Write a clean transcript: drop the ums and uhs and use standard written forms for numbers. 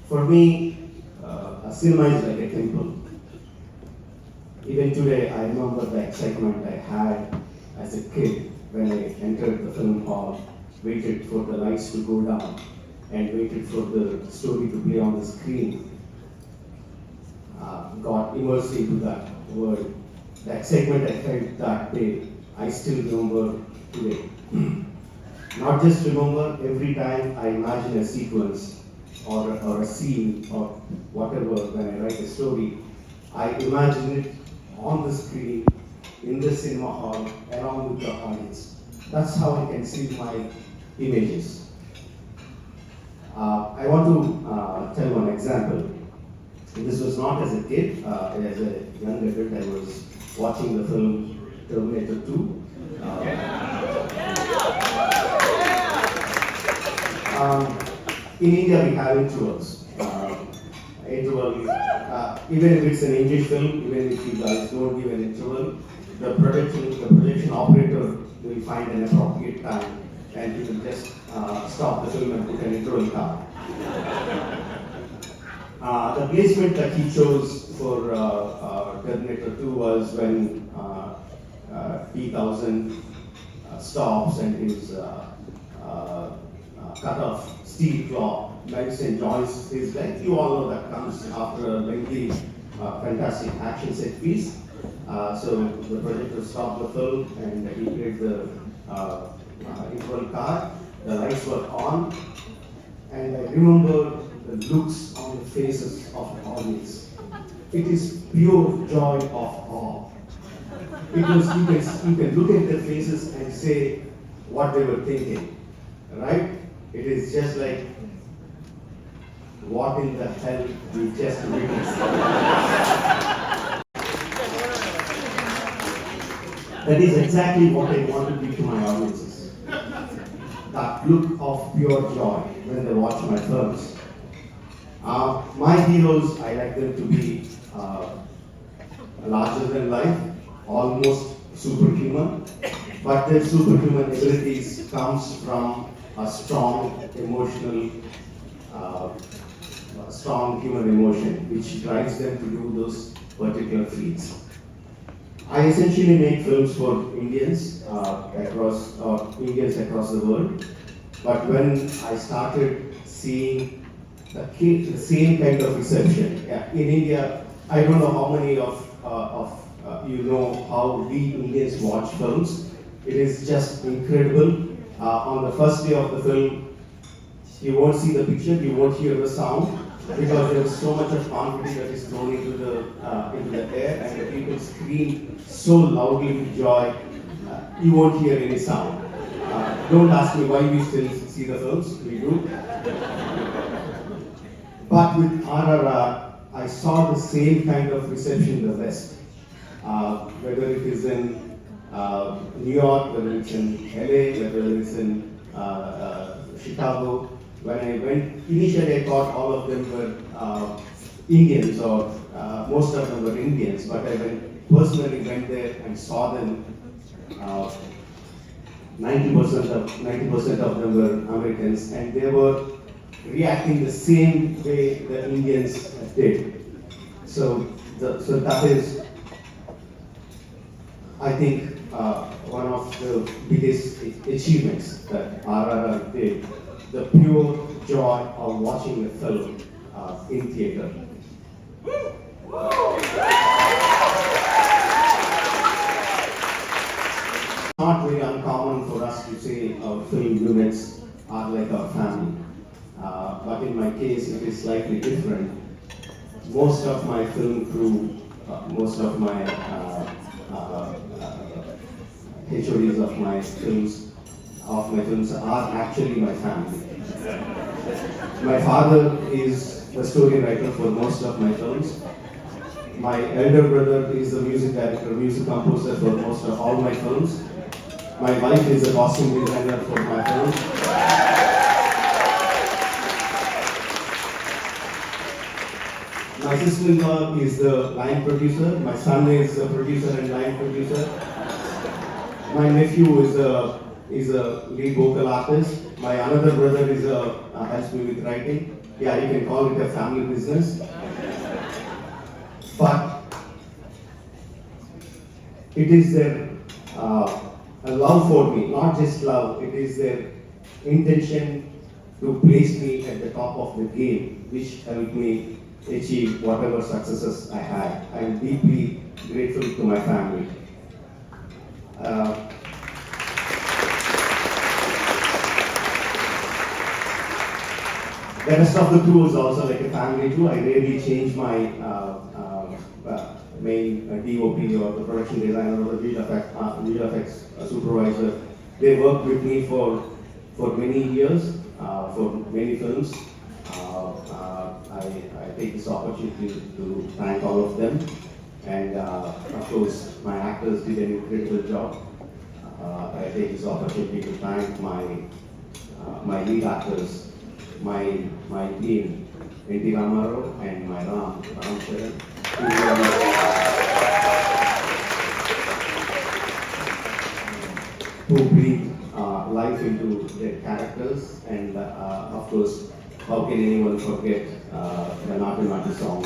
For me, a cinema is like a temple. Even today, I remember the excitement I had as a kid when I entered the film hall, waited for the lights to go down, and waited for the story to play on the screen. Got immersed into that world. The excitement I felt that day, I still remember today. Not just remember, every time I imagine a sequence or a scene or whatever when I write a story, I imagine it on the screen, in the cinema hall, along with the audience. That's how I can see my images. I want to tell one example. This was not as a kid, as a young adult. I was watching the film Terminator 2. In India, we have intervals. Even if it's an English film, even if you guys don't give an interval, the production operator will find an appropriate time, and he will just stop the film and put an interval card. The placement that he chose for Terminator 2 was when T-1000 stops and his cut-off steel claw likes and joins his leg. You all know that comes after a lengthy, fantastic action set piece. So the projector stopped the film and he played the interval card. The lights were on, and I remember the looks on the faces of the audience. It is pure joy of awe. Because you can look at their faces and say what they were thinking, right? It is just like, what in the hell we just witnessed. That is exactly what I want to give to my audiences. That look of pure joy when they watch my films. My heroes, I like them to be larger than life, almost superhuman, but their superhuman abilities comes from a strong emotional, strong human emotion, which drives them to do those particular feats. I essentially make films for Indians Indians across the world. But when I started seeing the same kind of reception in India, I don't know how many of you know how we Indians watch films. It is just incredible. On the first day of the film, you won't see the picture, you won't hear the sound, because there is so much of confidence that is thrown into the air, and the people scream so loudly with joy, you won't hear any sound. Don't ask me why we still see the films, we do. But with RRR, I saw the same kind of reception in the West. Whether it is in New York, whether it's in LA, whether it's in Chicago. When I went, initially I thought all of them were Indians, or most of them were Indians, but I personally went there and saw them. 90% of them were Americans, and they were reacting the same way the Indians did. So that is, I think, one of the biggest achievements that RRR did, the pure joy of watching a film in theater. Not very uncommon for us to say our film units are like our family. But in my case, it is slightly different. Most of my film crew, most of my HODs of my films are actually my family. My father is the story writer for most of my films. My elder brother is the music director, music composer for most of all my films. My wife is a costume designer for my films. My sister-in-law is the line producer. My son is a producer and line producer. My nephew is a lead vocal artist. My another brother is helps me with writing. Yeah, you can call it a family business. But it is their a love for me, not just love. It is their intention to place me at the top of the game, which helped me achieve whatever successes I had. I am deeply grateful to my family. The rest of the crew is also like a family too. I rarely change my main DOP or the production designer or the visual effects supervisor. They worked with me for many years, for many films. I take this opportunity to thank all of them. And of course, my actors did an incredible job. I take this opportunity to thank my lead actors, my team, NTR and my Charan, who breathe life into their characters. And of course, how can anyone forget the Natu Natu song?